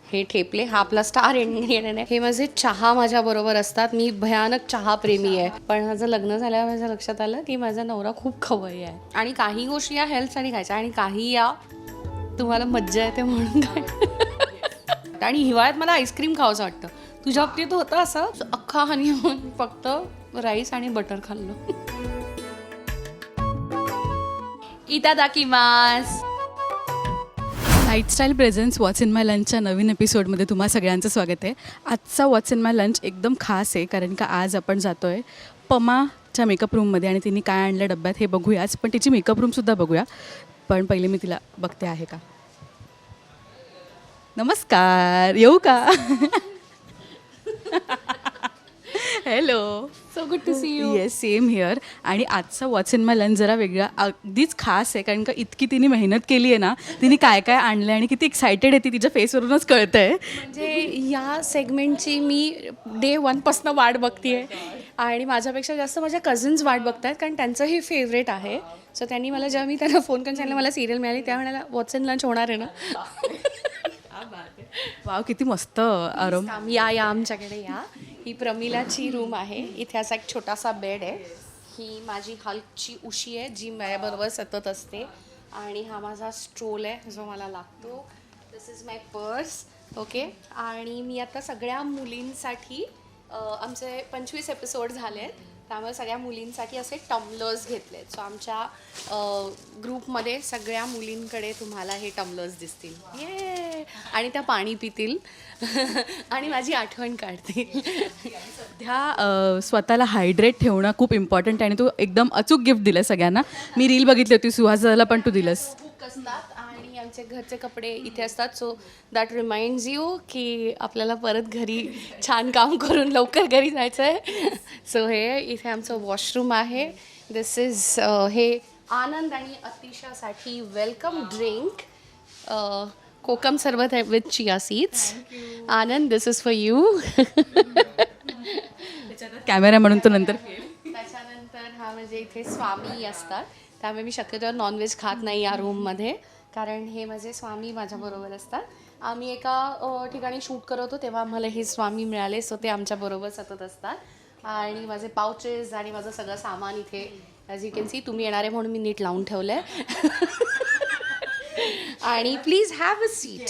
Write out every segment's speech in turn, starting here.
हे ठेपले, हा आपला स्टार इंग्रेडियंट आहे. हे माझे चहा माझ्याबरोबर असतात. मी भयानक चहा प्रेमी आहे, पण माझं लग्न झाल्यावर माझ्या लक्षात आलं की माझा नवरा खूप खवय्ये आहे. आणि काही गोष्टी या हेल्थसाठी खायच्या आणि काही या तुम्हाला मज्जा येते म्हणून काय. आणि हिवाळ्यात मला आईस्क्रीम खावंसं वाटतं. तुझ्या बाबतीत होतं असं? अख्खा हनीमून फक्त राईस आणि बटर खाल्लं. इतादाकिमास. Lifestyle presents what's in my लंचच्या नवीन एपिसोडमध्ये तुम्हा सगळ्यांचं स्वागत आहे. आजचा वॉट्स इन माय लंच एकदम खास आहे, कारण का आज आपण जातो आहे पमाच्या मेकअप रूममध्ये आणि तिने काय आणलं डब्यात हे बघूयाच, पण तिची मेकअप रूमसुद्धा बघूया. पण पहिले मी तिला बघते आहे का. नमस्कार, येऊ का? Hello, so good to see you. Yes, same here. आणि आजचा वॉट्स इन माय लंच जरा वेगळा, अगदीच खास आहे, कारण का इतकी तिने मेहनत केली आहे ना. तिने काय काय आणलं आणि किती एक्सायटेड आहे ती तिच्या फेसवरूनच कळतं आहे. म्हणजे या सेगमेंटची मी डे वनपासून वाट बघते आहे आणि माझ्यापेक्षा जास्त माझ्या कझन्स वाट बघत आहेत, कारण त्यांचं हे फेवरेट आहे. सो त्यांनी मला, जेव्हा मी त्यांना फोन करून सांगितलं मला सिरियल मिळाली, त्या म्हणाला वॉट्स इन लंच होणार आहे ना. वाव, किती मस्त आराम. या आमच्याकडे या. ही प्रमिलाची रूम आहे. इथे असा एक छोटासा बेड आहे. ही माझी हल्कची उशी आहे जी माझ्याबरोबर सतत असते. आणि हा माझा स्ट्रोल आहे जो मला लागतो. दिस इज माय पर्स. ओके. आणि मी आता सगळ्या मुलींसाठी आमचे 25 एपिसोड झाले आहेत, त्यामुळे सगळ्या मुलींसाठी असे टम्बलर्स घेतले आहेत. सो आमच्या ग्रुपमध्ये सगळ्या मुलींकडे तुम्हाला हे टम्बलर्स दिसतील. ये. आणि त्या पाणी पितील आणि माझी आठवण काढतील. सध्या स्वतःला हायड्रेट ठेवणं खूप इम्पॉर्टंट आहे आणि तू एकदम अचूक गिफ्ट दिलं सगळ्यांना. मी रील बघितली होती सुहासला, पण तू दिलंस. बुक असतात आणि आमचे घरचे कपडे इथे असतात. सो दॅट रिमाइंड्स यू की आपल्याला परत घरी छान काम करून लवकर घरी जायचं आहे. सो हे इथे आमचं वॉशरूम आहे. दिस इज हे आनंद आणि अतिशासाठी वेलकम ड्रिंक कोकम सरबत आहे with chia seeds. Anand, this is for you. Camera म्हणून तो नंतर. त्याच्यानंतर हा म्हणजे इथे स्वामी असतात, त्यामुळे मी शक्यतो नॉनव्हेज खात नाही या रूममध्ये, कारण हे माझे स्वामी माझ्याबरोबर असतात. आम्ही एका ठिकाणी शूट करत होतो तेव्हा आम्हाला हे स्वामी मिळाले. सो ते आमच्याबरोबर सतत असतात. आणि माझे पाउचेस आणि माझं सगळं सामान इथे ॲज यू कॅन सी, तुम्ही येणार आहे म्हणून मी नीट लावून ठेवलं आहे. आणि प्लीज हॅव अ सीट.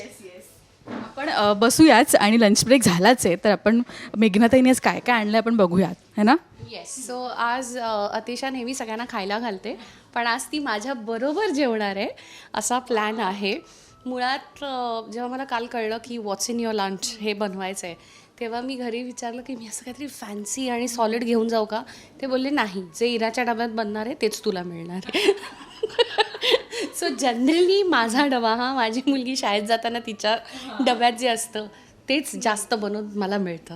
आपण बसूयाच आणि लंच ब्रेक झालाच आहे, तर आपण मेघनाताईने आज काय काय आणलं आपण बघूयात, है ना. येस. सो आज अतिशा नेहमी सगळ्यांना खायला घालते, पण आज ती माझ्याबरोबर जेवणार आहे असा प्लॅन आहे. मुळात जेव्हा मला काल कळलं की वॉट्स इन युअर लंच हे बनवायचं आहे, तेव्हा मी घरी विचारलं की मी असं काहीतरी फॅन्सी आणि सॉलिड घेऊन जाऊ का. ते बोलले नाही, जे इराच्या डब्यात बनणार आहे तेच तुला मिळणार आहे. सो जनरली माझा डबा हा माझी मुलगी शाळेत जाताना तिच्या डब्यात जे असतं तेच जास्त बनवून मला मिळतं.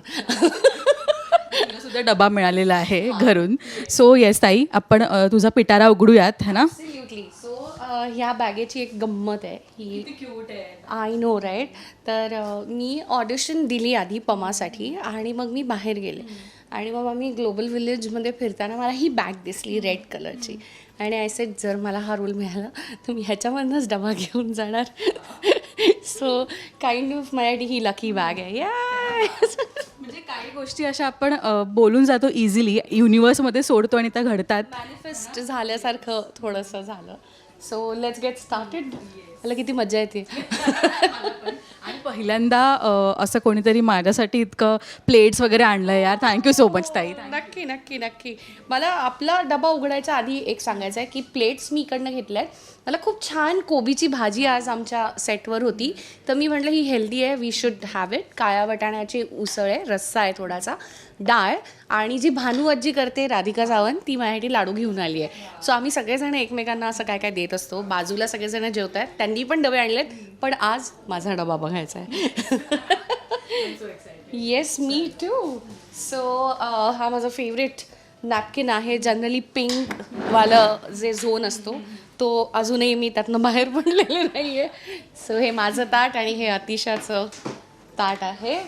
सुद्धा डबा मिळालेला आहे घरून. सो येस ताई, आपण तुझा पिटारा उघडूयात, है ना. ॲब्सोल्युटली. सो ह्या बॅगेची एक गंमत आहे ही. क्यूट आहे. I know right. तर मी ऑडिशन दिली आधी पमासाठी आणि मग मी बाहेर गेले आणि मग आम्ही ग्लोबल विलेजमध्ये फिरताना मला ही बॅग दिसली रेड कलरची आणि आय सेड जर मला हा रोल मिळाला तर मी ह्याच्यामधनंच डबा घेऊन जाणार. सो काइंड ऑफ माझ्यासाठी ही लकी बॅग आहे. या. म्हणजे काही गोष्टी अशा आपण बोलून जातो इझिली, युनिवर्समध्ये सोडतो आणि त्या घडतात. मॅनिफेस्ट झाल्यासारखं थोडंसं झालं. So let's get started. मला किती मजा येते. आणि पहिल्यांदा असं कोणीतरी माझ्यासाठी इतकं प्लेट्स वगैरे आणलं यार. थँक्यू सो मच ताई. नक्की नक्की नक्की. मला आपला डबा उघडायच्या आधी एक सांगायचं आहे की प्लेट्स मी इकडनं घेतल्या आहेत. मला खूप छान कोबीची भाजी आज आमच्या सेटवर होती, तर मी म्हटलं ही हेल्दी आहे, वी शुड हॅव इट. काळ्या वाटाण्याची उसळ आहे, रस्सा आहे थोडासा, डाळ, आणि जी भानू आजी करते राधिका सावंत ती माझ्यासाठी लाडू घेऊन आली आहे. सो आम्ही सगळेजण एकमेकांना असं काय काय देत असतो. बाजूला सगळेजण जेवत आहेत, त्यांनी पण डबे आणलेत, पण आज माझा डबा बघायचा आहे. Yes, me to. सो हा माझा फेवरेट नॅपकिन आहे. जनरली पिंकवालं जे झोन असतो तो अजूनही मी त्यातनं बाहेर पडलेलं नाही आहे. सो हे माझं ताट आणि हे अतिशाचं ताट आहे.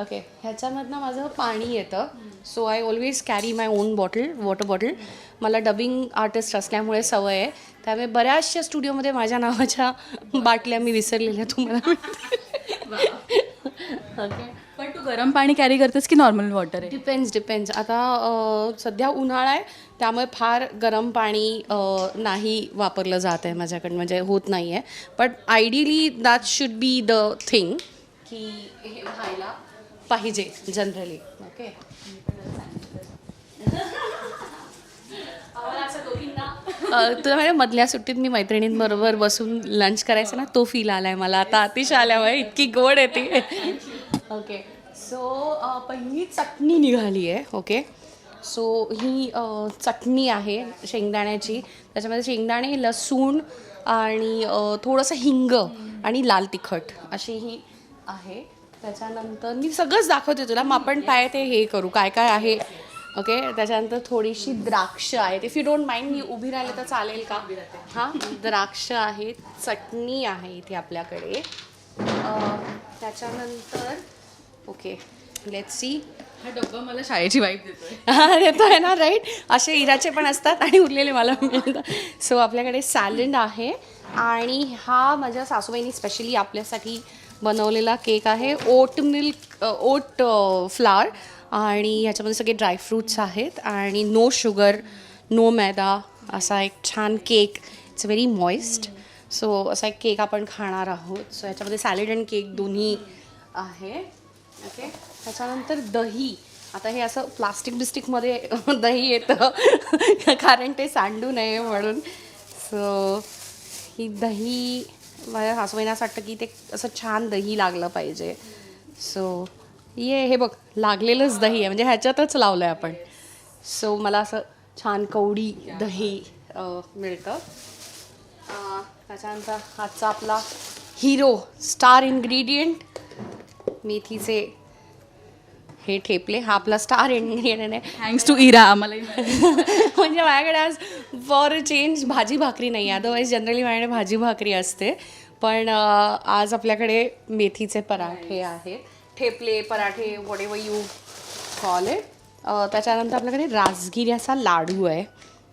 ओके. ह्याच्यामधनं माझं पाणी येतं. So I always carry my on bottle, water bottle. मला डबिंग आर्टिस्ट असल्यामुळे सवय आहे, त्यामुळे बऱ्याचशा स्टुडिओमध्ये माझ्या नावाच्या बाटल्या मी विसरलेल्या तुम्हाला मिळतील. ओके. पण तू गरम पाणी कॅरी करतेस की नॉर्मल वॉटर आहे? डिपेंड्स. आता सध्या उन्हाळा आहे त्यामुळे फार गरम पाणी नाही वापरलं जात आहे माझ्याकडनं, म्हणजे होत नाही आहे. But ideally that should be the thing की हे व्हायला पाहिजे जनरली. ओके. तुला माझ्या मधल्या सुट्टीत मी मैत्रिणींबरोबर बसून लंच करायचं ना, तो फील आलाय मला आता. अतिशय आल्यामुळे इतकी गोड आहे ती. ओके. सो पहिली चटणी निघाली आहे. ओके. सो ही चटणी आहे शेंगदाण्याची. त्याच्यामध्ये शेंगदाणे, लसूण आणि थोडंसं हिंग आणि लाल तिखट अशी ही आहे. त्याच्यानंतर मी सगळंच दाखवते तुला, मग आपण काय ते हे करू, काय काय आहे. ओके. त्याच्यानंतर थोडीशी द्राक्ष आहेत. इफ यू डोंट माइंड मी उभी राहिले तर चालेल का? हां, द्राक्ष आहेत, चटणी आहे इथे आपल्याकडे. त्याच्यानंतर ओके, लेट्स सी. हा डब्बा मला शाळेची वाईफ देतोय. देतोय ना, राईट. असे इराचे पण असतात आणि उरलेले मला मिळतात. सो आपल्याकडे सॅलड आहे आणि हा माझ्या सासूबाईंनी स्पेशली आपल्यासाठी बनवलेला केक आहे. ओट फ्लावर आणि ह्याच्यामध्ये सगळे ड्रायफ्रूट्स आहेत आणि नो शुगर, नो मैदा असा एक छान cake. It's very moist. So असा एक केक आपण खाणार आहोत. सो ह्याच्यामध्ये सॅलड आणि केक दोन्ही आहे. ओके. त्याच्यानंतर दही. आता हे असं प्लास्टिक बिस्टिकमध्ये दही येतं कारण ते सांडू नये म्हणून. सो ही दही माझ्या सासूबाईंना असं वाटतं की ते असं छान दही लागलं पाहिजे. सो हे बघ, लागलेलंच दही आहे, म्हणजे ह्याच्यातच लावलं आहे आपण. सो मला असं छान कवडी दही मिळतं. त्याच्यानंतर आजचा आपला हिरो, स्टार इन्ग्रेडियंट, मेथीचे हे ठेपले. हा आपला स्टार इन्ग्रेडियंट आहे. थँक्स टू इरा आम्हालाही म्हणजे माझ्याकडे आज फॉर चेंज भाजी भाकरी नाही आहे. अदरवाईज जनरली माझ्याकडे भाजी भाकरी असते, पण आज आपल्याकडे मेथीचे पराठे आहेत. ठेपले, पराठे, what ever you call it. त्याच्यानंतर आपल्याकडे राजगिऱ्याचा लाडू आहे.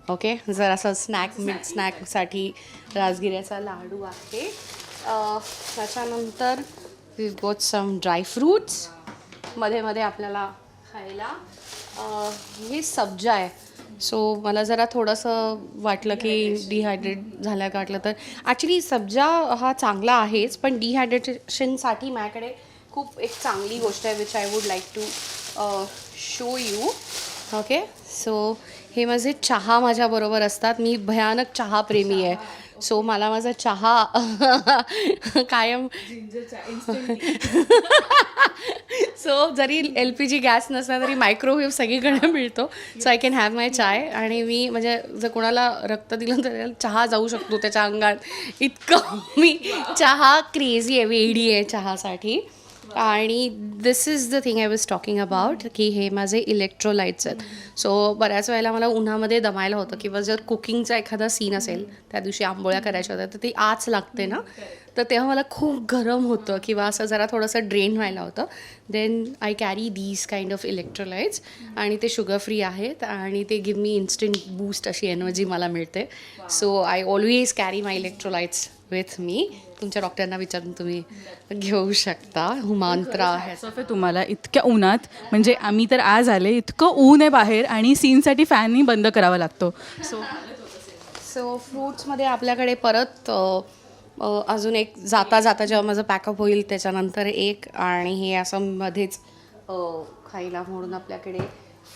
ओके. जरासं स्नॅकसाठी राजगिऱ्याचा लाडू आहे. त्याच्यानंतर वी गॉट सम ड्रायफ्रूट्स मध्ये मध्ये आपल्याला खायला. हे सब्जा आहे. सो मला जरा थोडंसं वाटलं की डिहायड्रेट झालं का वाटलं, तर ॲक्च्युली सब्जा हा चांगला आहेच, पण डिहायड्रेशनसाठी माझ्याकडे खूप एक चांगली गोष्ट आहे which I would like to show you. Okay. So हे माझे चहा माझ्याबरोबर असतात. मी भयानक चहाप्रेमी आहे. सो मला माझा चहा कायम सो जरी LPG गॅस नसला तरी मायक्रोवेव्ह सगळीकडे मिळतो. सो आय कॅन हॅव माय चाय. आणि मी म्हणजे जर कोणाला रक्त दिलं तर चहा जाऊ शकतो त्याच्या अंगात, इतकं मी चहा क्रेझी आहे, वेडी आहे चहासाठी. आणि this is the thing I was talking about, की हे माझे इलेक्ट्रोलाइट्स आहेत. सो बऱ्याच वेळेला मला उन्हामध्ये दमायला होतं, किंवा जर कुकिंगचा एखादा सीन असेल, त्या दिवशी आंबोळ्या करायच्या होत्या, तर ती आच लागते ना, तर तेव्हा मला खूप गरम होतं किंवा असं जरा थोडंसं ड्रेन व्हायला होतं. Then I carry these kind of electrolytes आणि ते शुगर फ्री आहेत आणि ते गिव्ह मी इन्स्टंट बूस्ट अशी एनर्जी मला मिळते. So I always carry my electrolytes with me. तुमच्या डॉक्टरांना विचारून तुम्ही घेऊ शकता. हुमांत्रा आहे तुम्हाला इतक्या उन्हात, म्हणजे आम्ही तर आज आले, इतकं ऊन आहे बाहेर आणि सीनसाठी फॅनही बंद करावा लागतो. सो फ्रूट्समध्ये आपल्याकडे परत अजून एक जाता जाता जेव्हा माझं पॅकअप होईल त्याच्यानंतर एक, आणि हे असं मध्येच खायला म्हणून आपल्याकडे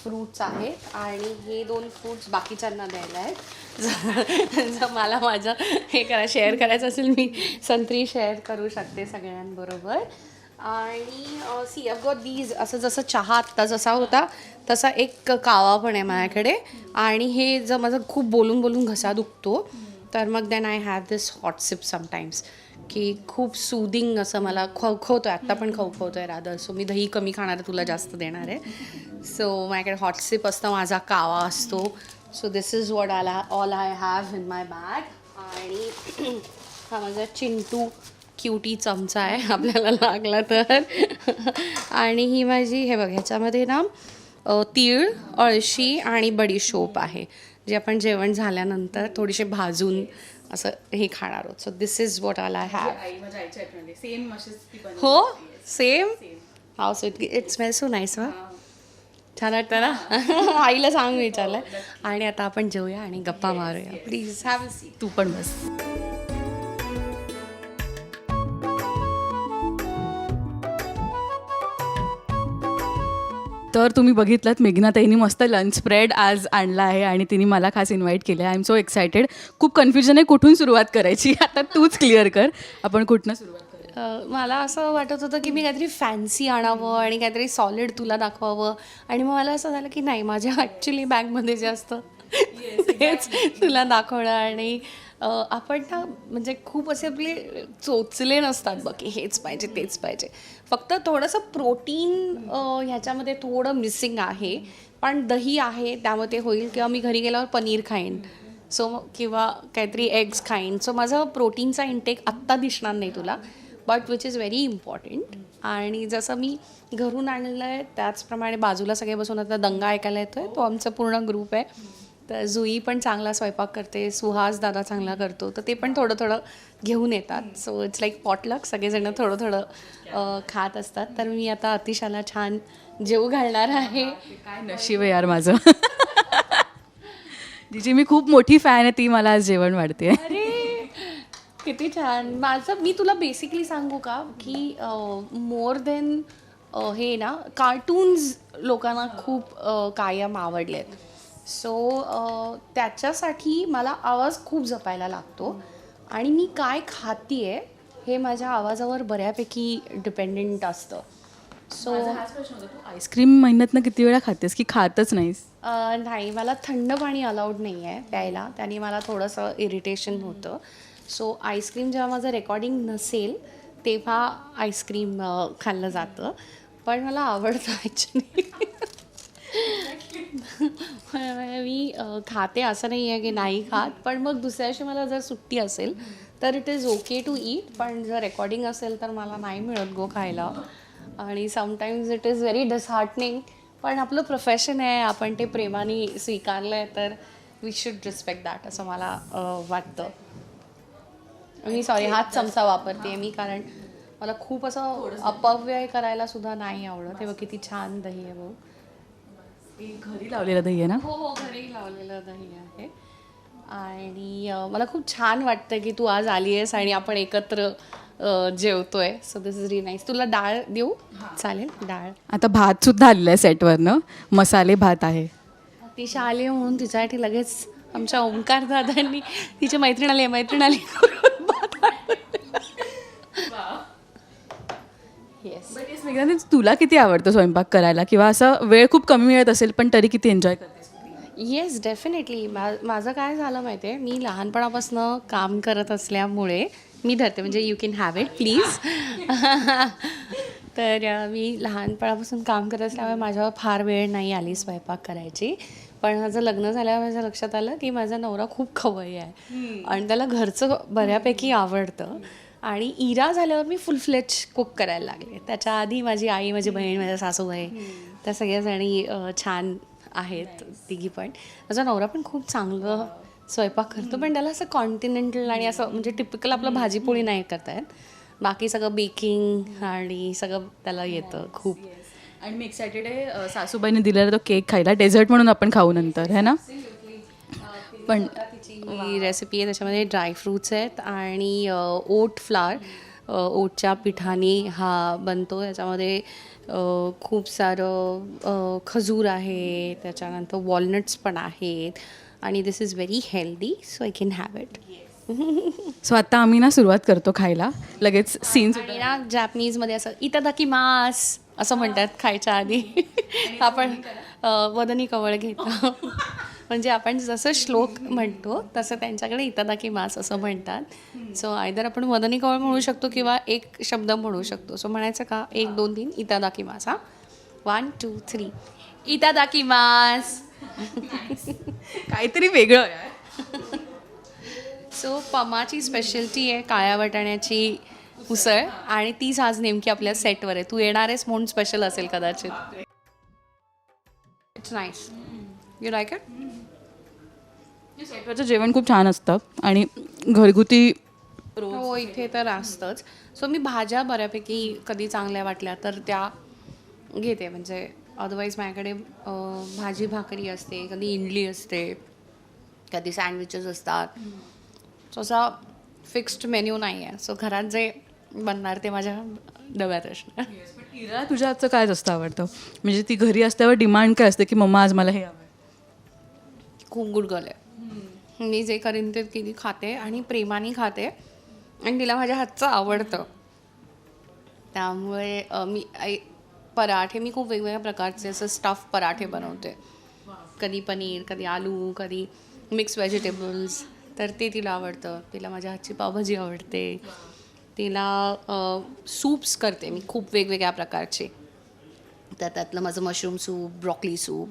फ्रूट्स आहेत. आणि हे 2 फ्रूट्स बाकीच्यांना द्यायला आहेत. जर मला माझं हे शेअर करायचं असेल, मी संत्री शेअर करू शकते सगळ्यांबरोबर. आणि सी आय गॉट दीज. असं जसं चहा आत्ता जसा होता तसा एक कावा पण आहे माझ्याकडे. आणि हे जर माझं खूप बोलून बोलून घसा दुखतो, तर मग then I have this hot sip sometimes, की खूप सूदिंग असं मला खवखवतो आहे. आत्ता पण खवखवतो आहे रादर. सो मी दही कमी खाणार आहे, तुला जास्त देणार आहे. सो माझ्याकडे हॉट सिप असतं, माझा कावा असतो. So this is what all I have in my bag. आणि हा माझा चिंटू क्युटी चमचा आहे, आपल्याला लागला तर. आणि ही माझी, हे बघ, ह्याच्यामध्ये ना तीळ, अळशी आणि बडीशोप आहे, जे आपण जेवण झाल्यानंतर थोडीशी भाजून असं हे खाणार आहोत. So this is what all I have. हो, same. How sweet it smells so nice वा छान वाटतं ना आईला सांग विचारलं आणि आता आपण जेऊया आणि गप्पा मारूया प्लीज हॅव अ सीट. तू पण बस. तर तुम्ही बघितलं मेघनाताईंनी मस्त लंच स्प्रेड आज आणला आहे आणि तिने मला खास इन्व्हाइट केलं आहे. I am so excited. खूप कन्फ्युजन आहे कुठून सुरुवात करायची. आता तूच क्लिअर कर आपण कुठनं सुरुवात करूया. मला असं वाटत होतं की मी काहीतरी फॅन्सी आणावं आणि काहीतरी सॉलिड तुला दाखवावं आणि मग मला असं झालं की नाही माझ्या ॲक्च्युली बॅगमध्ये जे असतं तेच तुला दाखवणं आणि आपण ना म्हणजे खूप असे आपले चोचले नसतात बघ की हेच पाहिजे तेच पाहिजे. फक्त थोडंसं प्रोटीन ह्याच्यामध्ये थोडं मिसिंग आहे पण दही आहे त्यामुळे ते होईल किंवा मी घरी गेल्यावर पनीर खाईन सो किंवा काहीतरी एग्स खाईन. सो माझं प्रोटीनचा इंटेक आत्ता दिसणार नाही तुला but which is very important. आणि जसं मी घरून आणलं आहे त्याचप्रमाणे बाजूला सगळे बसून आता दंगा ऐकायला येतो आहे तो आमचा पूर्ण ग्रुप आहे. तर जुई पण चांगला स्वयंपाक करते सुहास दादा चांगला करतो तर ते पण थोडं थोडं घेऊन येतात. सो इट्स लाईक पॉटलक सगळेजण थोडं थोडं खात असतात. तर मी आता अतिशाला छान जेव घालणार आहे. काय नशीब आहे यार माझं. जिची मी खूप मोठी फॅन आहे ती मला आज जेवण वाढते. अरे किती छान. माझं मी तुला बेसिकली सांगू का की मोर देन हे ना कार्टून्स लोकांना खूप कायम आवडलेत. सो त्याच्यासाठी मला आवाज खूप जपायला लागतो आणि मी काय खातीये हे माझ्या आवाजावर बऱ्यापैकी डिपेंडेंट असतं. सो तू आईस्क्रीम महिन्यातनं किती वेळा खातेस की खातच नाहीस. नाही मला थंड पाणी अलाउड नाही आहे प्यायला त्याने मला थोडंसं इरिटेशन होतं. सो आईस्क्रीम जेव्हा माझं रेकॉर्डिंग नसेल तेव्हा आईस्क्रीम खाल्लं जातं पण मला आवडतं ॲक्च्युली. मी खाते असं नाही आहे की नाही खात पण मग दुसऱ्या दिवशी मला जर सुट्टी असेल तर it is okay to eat पण जर रेकॉर्डिंग असेल तर मला नाही मिळत गो खायला आणि sometimes it is very disheartening. पण आपलं प्रोफेशन आहे आपण ते प्रेमाने स्वीकारलं आहे तर वी शुड रिस्पेक्ट दॅट असं मला वाटतं. मी सॉरी हाच चमचा वापरते मी कारण मला खूप असं अपव्यय करायला सुद्धा नाही आवडत. तेव्हा किती छान दही आहे भाऊ. घरी लावलेलं दही आहे ना. हो घरी लावलेलं दही आहे आणि मला खूप छान वाटतं की तू आज आली आहेस आणि आपण एकत्र जेवतोय. So this is really nice. तुला डाळ देऊ चालेल. डाळ आता भात सुद्धा आलेला आहे सेटवरनं मसाले भात आहे. ती आली म्हणून तिच्यासाठी लगेच आमच्या ओंकार दादांनी तिची मैत्रीण आली येस. तुला किती आवडतं स्वयंपाक करायला किंवा असं वेळ खूप कमी मिळत असेल पण तरी किती एन्जॉय करतेस. Yes definitely. माझं काय झालं माहिती आहे मी लहानपणापासून काम करत असल्यामुळे मी धरते म्हणजे you can have it please. तर मी लहानपणापासून काम करत असल्यामुळे माझ्यावर फार वेळ नाही आली स्वयंपाक करायची. पण माझं लग्न झाल्यावर माझ्या लक्षात आलं की माझा नवरा खूप खवय्ये आहे आणि त्याला घरचं बऱ्यापैकी आवडतं आणि इरा झाल्यावर मी फुल फ्लेज कुक करायला लागले. त्याच्या आधी माझी आई माझी बहीण माझ्या सासूबाई त्या सगळ्याजणी छान आहेत तिघी पण. माझा नवरा पण खूप चांगलं स्वयंपाक करतो पण त्याला असं कॉन्टिनेंटल आणि असं म्हणजे टिपिकल आपलं भाजीपोळी नाही करता येत. बाकी सगळं बेकिंग आणि सगळं त्याला येतं खूप. आणि मी एक्सायटेड आहे सासूबाईने दिलेला तो केक खायला डेझर्ट म्हणून आपण खाऊ नंतर है ना. पण ही रेसिपी आहे त्याच्यामध्ये ड्रायफ्रूट्स आहेत आणि ओट फ्लावर ओटच्या पिठाने हा बनतो. याच्यामध्ये खूप सारं खजूर आहे त्याच्यानंतर वॉलनट्स पण आहेत आणि this is very healthy so I can have it. So आता आम्ही ना सुरुवात करतो खायला लगेच सीन्स. आणि ना जॅपनीजमध्ये असं इतादाकिमास असं म्हणतात खायच्या आधी. आपण वदनी कवळ घेतो म्हणजे आपण जसं श्लोक म्हणतो तसं त्यांच्याकडे इतादाकिमास असं म्हणतात. सो आयदर आपण वदनी कवळ म्हणू शकतो किंवा एक शब्द म्हणू शकतो. सो म्हणायचं का 1 2 3 इतादाकिमास. 1 2 3 इतादाकिमास. काहीतरी वेगळं यार. सो पमाची स्पेशलिटी आहे काळ्या वाटाण्याची उसळ आणि तीच आज नेमकी आपल्या सेटवर आहे. तू येणार आहेस म्हणून स्पेशल असेल कदाचित. It's nice. You like it. सेटवरचं जेवण खूप छान असतं आणि घरगुती हो इथे तर असतंच. सो मी भाज्या बऱ्यापैकी कधी चांगल्या वाटल्या तर त्या घेते. म्हणजे अदरवाईज माझ्याकडे भाजी भाकरी असते, कधी इडली असते, कधी सँडविचेस असतात. सो असा फिक्स्ड मेन्यू नाही आहे. सो घरात जे बनणार ते माझ्या डब्यात असणार. पण इरा तुझ्या आजचं काय जास्त आवडतं? म्हणजे ती घरी असल्यावर डिमांड काय असते की मम्मा आज मला हे हवं आहे? खूप गुड गर्ल आहे. मी जे करीन ते किती खाते आणि प्रेमाने खाते आणि तिला माझ्या हातचं आवडतं. त्यामुळे पराठे मी खूप वेगवेगळ्या प्रकारचे असं स्टफ पराठे बनवते. कधी पनीर, कधी आलू, कधी मिक्स व्हेजिटेबल्स. तर ते तिला आवडतं. तिला माझ्या हातची पावभाजी आवडते. तिला सूप्स करते मी खूप वेगवेगळ्या प्रकारचे. तर त्यातलं माझं मशरूम सूप, ब्रॉकली सूप,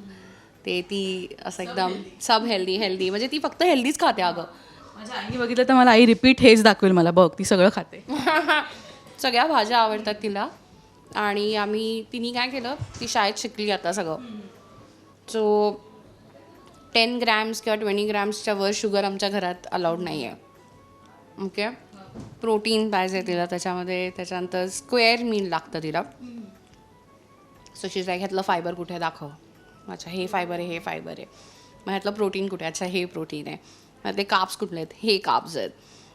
ते ती असं एकदम सब हेल्दी म्हणजे ती फक्त हेल्दीच खाते अगं. माझ्या आईने बघितलं तर मला आई रिपीट हेच दाखवेल मला, बघ ती सगळं खाते. सगळ्या भाज्या आवडतात तिला. आणि तिने काय केलं, ती शाळेत शिकली आता सगळं. सो 10 ग्रॅम्स किंवा 20 ग्रॅम्सच्या वर शुगर आमच्या घरात अलाउड नाही आहे. ओके. प्रोटीन पाहिजे तिला त्याच्यामध्ये. त्याच्यानंतर स्क्वेअर मील लागतं तिला. सो शीज लाईक ह्यातलं फायबर कुठे आहे दाखव. अच्छा हे फायबर आहे, हे फायबर आहे. मग ह्यातलं प्रोटीन कुठे आहे? अच्छा हे प्रोटीन आहे. मग ते काप्स कुठले आहेत? हे काप्स आहेत.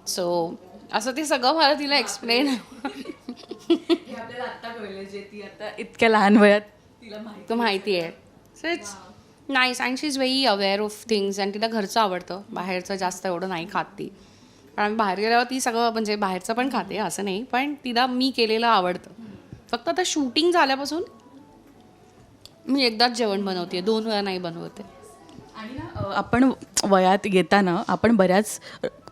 सो असं ते सगळं मला तिला एक्सप्लेन. आपल्याला आता कळलं जे ती आता इतक्या लहान वयात तिला माहिती आहे. So it's nice and she is very aware of things. आणि तिला घरचं आवडतं, बाहेरचं जास्त एवढं नाही खात ती. कारण बाहेर गेल्यावर ती सगळं म्हणजे बाहेरचं पण खाते असं नाही, पण तिला मी केलेलं आवडतं. फक्त आता शूटिंग झाल्यापासून मी एकदाच जेवण बनवते, 2 वेळा नाही बनवते. आणि ना आपण वयात येताना आपण बऱ्याच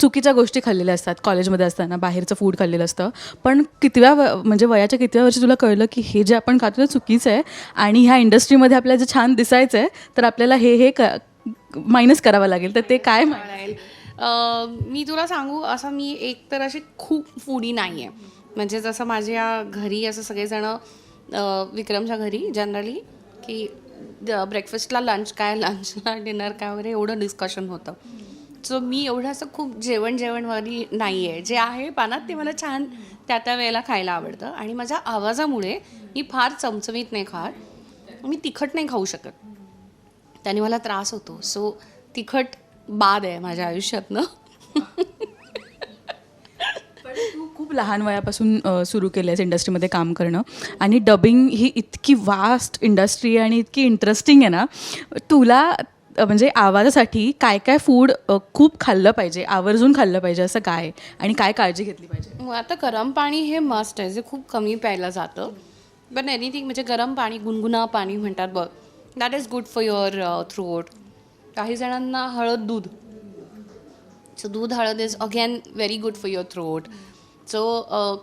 चुकीच्या गोष्टी खाल्लेल्या असतात. कॉलेजमध्ये असताना बाहेरचं फूड खाल्लेलं असतं. पण म्हणजे वयाच्या कितव्या वर्षी तुला कळलं की हे जे आपण खातो ते चुकीचं आहे आणि ह्या इंडस्ट्रीमध्ये आपल्याला जे छान दिसायचं आहे तर आपल्याला हे मायनस करावं लागेल, तर ते काय म्हणाल? मी तुला सांगू, असं मी एक तर अशी खूप फूडी नाही आहे. म्हणजे जसं माझ्या घरी असं सगळेजणं विक्रमच्या घरी जनरली की ब्रेकफास्टला लंच काय, लंचला डिनर काय वगैरे एवढं डिस्कशन होतं. सो मी एवढं असं खूप जेवणवाली नाही आहे. जे आहे पानात ते मला छान त्या वेळेला खायला आवडतं. आणि माझ्या आवाजामुळे मी फार चमचमीत नाही खात. मी तिखट नाही खाऊ शकत, त्याने मला त्रास होतो. सो तिखट बाद आहे माझ्या आयुष्यातनं. तू खूप लहान वयापासून सुरू केलं आहेस इंडस्ट्रीमध्ये काम करणं आणि डबिंग ही इतकी वास्ट इंडस्ट्री आणि इतकी इंटरेस्टिंग आहे ना. तुला म्हणजे आवाजासाठी काय काय फूड खूप खाल्लं पाहिजे, आवर्जून खाल्लं पाहिजे असं काय आणि काय काळजी घेतली पाहिजे? आता गरम पाणी हे मस्ट आहे, जे खूप कमी प्यायलं जातं. पण एनिथिंग म्हणजे गरम पाणी, गुणगुणा पाणी म्हणतात बघ, that is good for your throat. काही जणांना हळद दूध, सो दूध हळद is again very good for your throat. So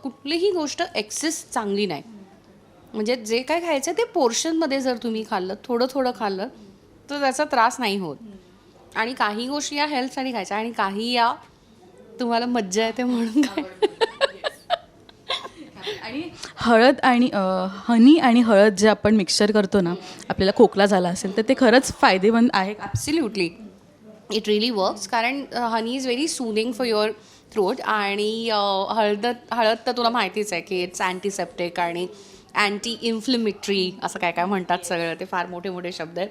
कुठलीही गोष्ट एक्सेस चांगली नाही. म्हणजे जे काय खायचं ते पोर्शनमध्ये जर तुम्ही खाल्लं, थोडं थोडं खाल्लं तर त्याचा त्रास नाही होत. आणि काही गोष्टी या हेल्थसाठी खायच्या आणि काही या तुम्हाला मज्जा येते म्हणून काय. आणि हळद आणि हनी आणि हळद जे आपण मिक्सचर करतो ना, आपल्याला खोकला झाला असेल तर ते खरंच फायदेमंद आहे. Absolutely it really works. कारण honey is very soothing for your throat. आणि हळद तर तुला माहितीच आहे की इट्स अँटीसेप्टिक आणि अँटी इन्फ्लेमेटरी असं काय काय म्हणतात सगळं. ते फार मोठे मोठे शब्द आहेत.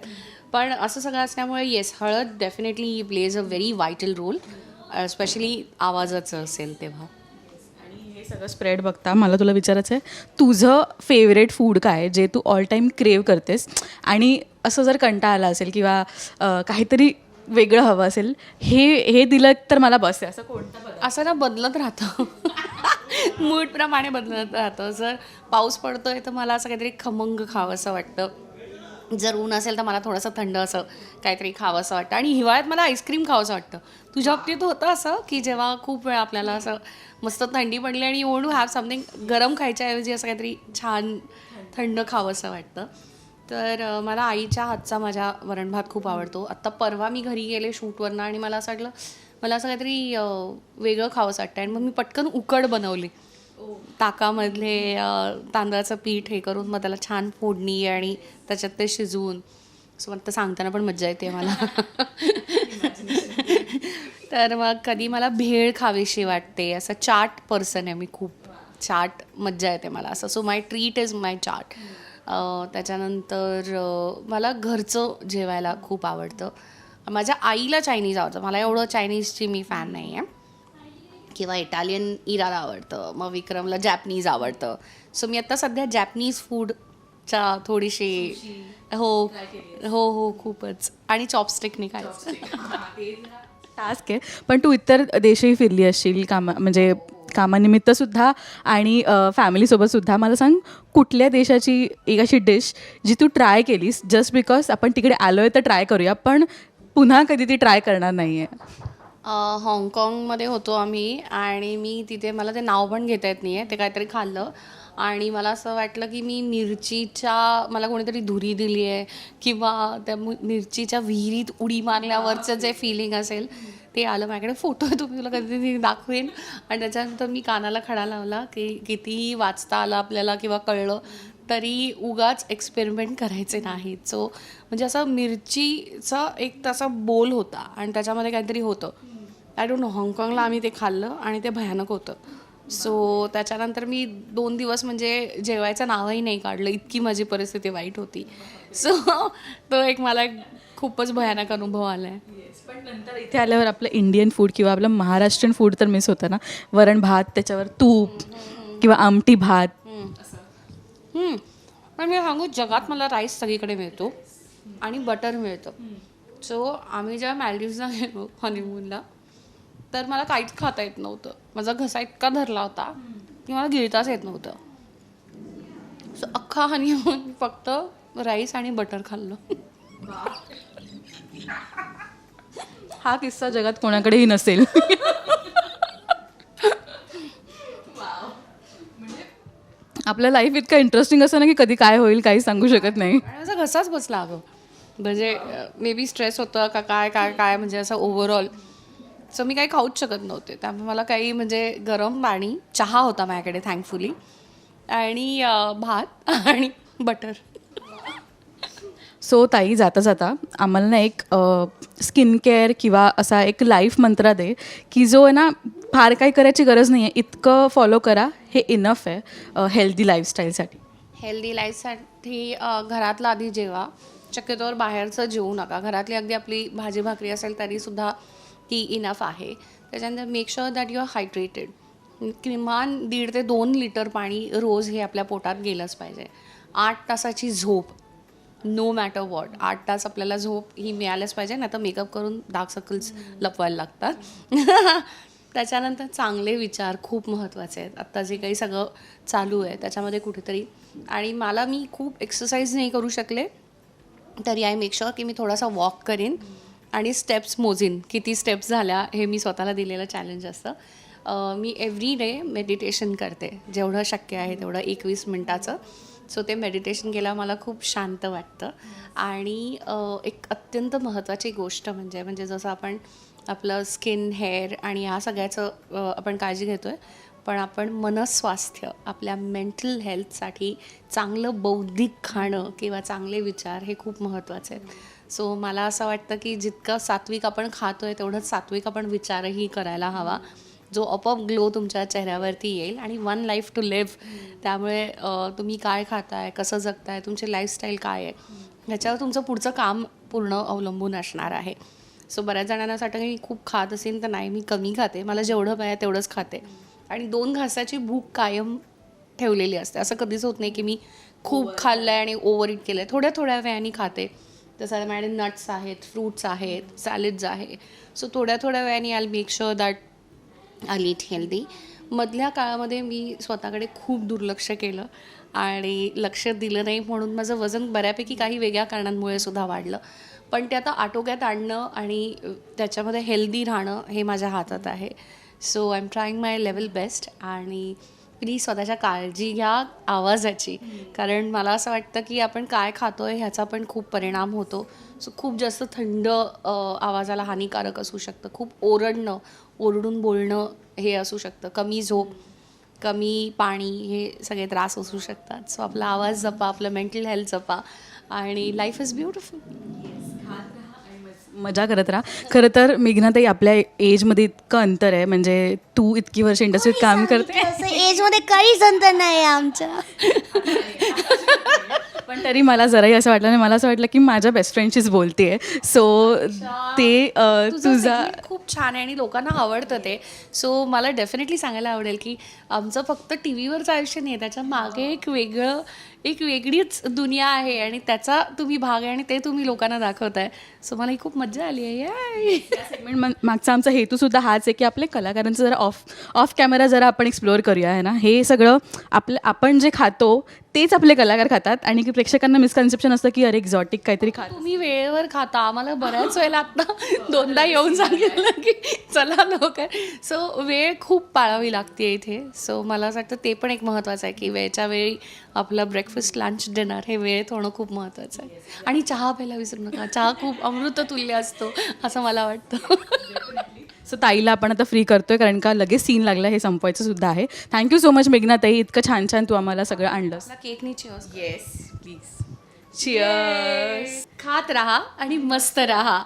पण असं सगळं असल्यामुळे येस, हळद definitely plays a very vital role, specially आवाजाचं असेल तेव्हा. आणि हे सगळं स्प्रेड बघता मला तुला विचारायचं आहे, तुझं फेवरेट फूड काय जे तू ऑल टाईम क्रेव करतेस? आणि असं जर कंटाळा आला असेल किंवा काहीतरी वेगळं हवं असेल, हे दिलं तर मला बस आहे, असं कोणतं? असं ना बदलत राहतं. मूडप्रमाणे बदलत राहतं. जर पाऊस पडतोय तर मला असं काहीतरी खमंग खावं असं वाटतं. जर ऊन असेल तर मला थोडंसं थंड असं काहीतरी खावं असं वाटतं. आणि हिवाळ्यात मला आईस्क्रीम खावंसं वाटतं. तुझ्या बाबतीत होतं असं की जेव्हा खूप वेळ आपल्याला असं मस्त थंडी पडली आणि you want to have something गरम खायच्याऐवजी असं काहीतरी छान थंड खावं असं वाटतं? तर मला आईच्या हातचा माझ्या वरणभात खूप आवडतो. आत्ता परवा मी घरी गेले शूटवरनं आणि मला असं वाटलं मला असं काहीतरी वेगळं खावंसं वाटतं. आणि मग मी पटकन उकड बनवली. ताकामधले तांदळाचं पीठ हे करून मग त्याला छान फोडणी आणि त्याच्यात ते शिजवून. सो मग सांगताना पण मज्जा येते मला. तर मग कधी मला भेळ खावीशी वाटते. असं चाट पर्सन आहे मी खूप. चाट मज्जा येते मला असं. सो माय ट्रीट इज माय चाट. त्याच्यानंतर मला घरचं जेवायला खूप आवडतं. माझ्या आईला चायनीज आवडतं, मला एवढं चायनीजची मी फॅन नाही आहे. किंवा इटालियन इराला आवडतं, मग विक्रमला जॅपनीज आवडतं. सो मी आत्ता सध्या जॅपनीज फूडच्या थोडीशी हो हो हो खूपच. आणि चॉपस्टिकने खायचं. टास्क आहे. पण तू इतर देशही फिरली असशील म्हणजे कामानिमित्तसुद्धा आणि फॅमिलीसोबतसुद्धा. मला सांग, कुठल्या देशाची एक अशी डिश जी तू ट्राय केलीस जस्ट बिकॉज आपण तिकडे आलो आहे तर ट्राय करूया, पण पुन्हा कधी ती ट्राय करणार नाही आहे? हाँगकाँगमध्ये होतो आम्ही आणि मी तिथे, मला ते नाव पण घेता येत नाही आहे, ते काहीतरी खाल्लं आणि मला असं वाटलं की मी मला कोणीतरी धुरी दिली आहे किंवा त्या मिरचीच्या विहिरीत उडी मारल्यावरचं जे फिलिंग असेल ते आलं माझ्याकडे. फोटो आहे, तुम्ही तुला कधीतरी दाखवेन. आणि त्याच्यानंतर मी कानाला खडा लावला की कितीही वाचता आलं आपल्याला किंवा कळलं तरी उगाच एक्सपेरिमेंट करायचे नाहीत. सो म्हणजे असं मिरचीचा एक तसा बोल होता आणि त्याच्यामध्ये काहीतरी होतं. आय डोंट नो, हाँगकाँगला आम्ही ते खाल्लं आणि ते भयानक होतं. सो त्याच्यानंतर मी 2 दिवस म्हणजे जेवायचं नावही नाही काढलं, इतकी माझी परिस्थिती वाईट होती. सो तो एक मला खूपच भयानक अनुभव आला आहे. पण नंतर इथे आल्यावर आपलं इंडियन फूड किंवा आपलं महाराष्ट्रीयन फूड तर मिस होतं ना. वरण भात, त्याच्यावर तूप किंवा आमटी भात. पण मी सांगू, जगात मला राईस सगळीकडे मिळतो आणि बटर मिळतं. सो आम्ही जेव्हा मॅलडीव्सला गेलो हनीमूनला तर मला काहीच खाता येत नव्हतं. माझा घसा इतका धरला होता की मला गिळताच येत नव्हतं. सो अख्खा हनीमून फक्त राईस आणि बटर खाल्लं. हा किस्सा जगात कोणाकडेही नसेल. आपलं लाईफ इतकं इंटरेस्टिंग असं ना की कधी काय होईल काही सांगू शकत नाही. आणि माझा घसाच बसला अगं. म्हणजे मे बी स्ट्रेस होतं का काय काय काय म्हणजे असं ओव्हरऑल. सो मी काही खाऊच शकत नव्हते. त्यामुळे मला काही म्हणजे गरम पाणी, चहा होता माझ्याकडे थँकफुली, आणि भात आणि बटर. सो ताई, जाता जाता आम्हाला ना एक स्किन केअर किंवा असा एक लाईफ मंत्र दे की जो आहे ना फार काही करायची गरज नाही आहे, इतकं फॉलो करा, हे इनफ आहे हेल्दी लाईफस्टाईलसाठी. हेल्दी लाईफसाठी घरातलं आधी जेवा. शक्यतोवर बाहेरचं जेवू नका. घरातली अगदी आपली भाजी भाकरी असेल तरीसुद्धा ती इनफ आहे. त्याच्यानंतर make sure that you are hydrated. किमान 1.5 ते 2 लिटर पाणी रोज हे आपल्या पोटात गेलंच पाहिजे. 8 तासाची झोप, नो मॅटर वॉट. 8 तास आपल्याला झोप ही मिळायलाच पाहिजे, नाही तर मेकअप करून डार्क सर्कल्स लपवायला लागतात. त्याच्यानंतर चांगले विचार खूप महत्त्वाचे आहेत. आत्ता जे काही सगळं चालू आहे त्याच्यामध्ये कुठेतरी, आणि मी खूप एक्सरसाइज नाही करू शकले तरी आय मेक शुअर की मी थोडासा वॉक करीन आणि स्टेप्स मोजीन. किती स्टेप्स झाल्या हे मी स्वतःला दिलेलं चॅलेंज असतं. मी एव्हरी डे मेडिटेशन करते, जेवढं शक्य आहे तेवढं 21 मिनटाचं. सो ते मेडिटेशन केल्यावर मला खूप शांत वाटतं. आणि एक अत्यंत महत्त्वाची गोष्ट म्हणजे जसं आपण आपलं स्किन, हेअर आणि ह्या सगळ्याचं आपण काळजी घेतो आहे, पण आपण मनस्वास्थ्य, आपल्या मेंटल हेल्थसाठी चांगलं बौद्धिक खाणं किंवा चांगले विचार हे खूप महत्त्वाचे आहेत. सो मला असं वाटतं की जितकं सात्विक आपण खातो आहे तेवढंच सात्विक आपण विचारही करायला हवा, जो आपोआप ग्लो तुमच्या चेहऱ्यावरती येईल. आणि 1 लाईफ टू लिव्ह. त्यामुळे तुम्ही काय खाताय, कसं जगताय, तुमची लाईफस्टाईल काय आहे ह्याच्यावर तुमचं पुढचं काम पूर्ण अवलंबून असणार आहे. सो बऱ्याच जणांना असं वाटतं की मी खूप खात असेल तर नाही, मी कमी खाते, मला जेवढं पाहिजे तेवढंच खाते. आणि 2 घासाची भूक कायम ठेवलेली असते. असं कधीच होत नाही की मी खूप खाल्लं आहे आणि ओव्हर इट केलं आहे. थोड्या थोड्या वेळाने खाते. जसं माझ्याकडे नट्स आहेत, फ्रूट्स आहेत, सॅलिड्स आहे. सो थोड्या थोड्या वेळाने I make sure that I eat healthy. मधल्या काळामध्ये मी स्वतःकडे खूप दुर्लक्ष केलं आणि लक्ष दिलं नाही, म्हणून माझं वजन बऱ्यापैकी काही वेगळ्या कारणांमुळे सुद्धा वाढलं. पण ते आता आटोक्यात आणणं आणि त्याच्यामध्ये हेल्दी राहणं हे माझ्या हातात आहे. So I am trying my level best. आणि प्लीज स्वतःच्या काळजी घ्या आवाजाची, कारण मला असं वाटतं की आपण काय खातो आहे ह्याचा पण खूप परिणाम होतो. सो खूप जास्त थंड आवाजाला हानिकारक असू शकतं. खूप ओरडून बोलणं हे असू शकतं. कमी झोप, कमी पाणी हे सगळे त्रास असू शकतात. सो आपला आवाज जपा, आपलं मेंटल हेल्थ जपा, आणि लाईफ इज ब्युटिफुल. मजा करत राहा. खरं तर मेघनाताई, आपल्या एजमध्ये इतकं अंतर आहे, म्हणजे तू इतकी वर्ष इंडस्ट्रीत काम करते, एजमध्ये काहीच अंतर नाही आहे आमचं. तरी मला जराही असं वाटलं नाही. मला असं वाटलं की माझ्या बेस्ट फ्रेंडशीच बोलते आहे. सो ते तुझा segment खूप छान आहे आणि लोकांना आवडतं ते. सो मला डेफिनेटली सांगायला आवडेल की आमचं फक्त टी व्हीवरचं आयुष्य नाही आहे, त्याच्या मागे एक वेगळीच दुनिया आहे आणि त्याचा तुम्ही भाग आहे आणि ते तुम्ही लोकांना दाखवताय. सो मला ही खूप मज्जा आली आहे. सेगमेंट मागचा आमचा हेतू सुद्धा हाच आहे की आपले कलाकारांचं जरा ऑफ कॅमेरा जरा आपण एक्सप्लोअर करूया आहे ना. हे सगळं आपण जे खातो तेच आपले कलाकार खातात आणि की प्रेक्षकांना मिसकन्सेप्शन असतं की अरे एक्झॉटिक काहीतरी खात. तुम्ही वेळेवर खाता. आम्हाला बऱ्याच वेळेला आता 2दा येऊन सांगितलं की चला लवकर. सो वेळ खूप पाळावी लागते इथे. सो मला असं वाटतं ते पण एक महत्त्वाचं आहे की वेळच्या वेळी आपलं ब्रेकफास्ट लंच डिनर हे वेळेत होणं खूप महत्त्वाचं आहे. आणि चहा प्यायला विसरू नका. चहा खूप अमृततुल्य असतो असं मला वाटतं. सो ताईला आपण आता फ्री करतोय कारण का लगेच सीन लागला हे संपवायचं सुद्धा आहे. थँक्यू सो मच मेघना ताई, इतकं छान छान तू आम्हाला सगळं आणलंस. केकनी चिअर्स. Yes please. चिअर्स. खात राहा आणि मस्त राहा.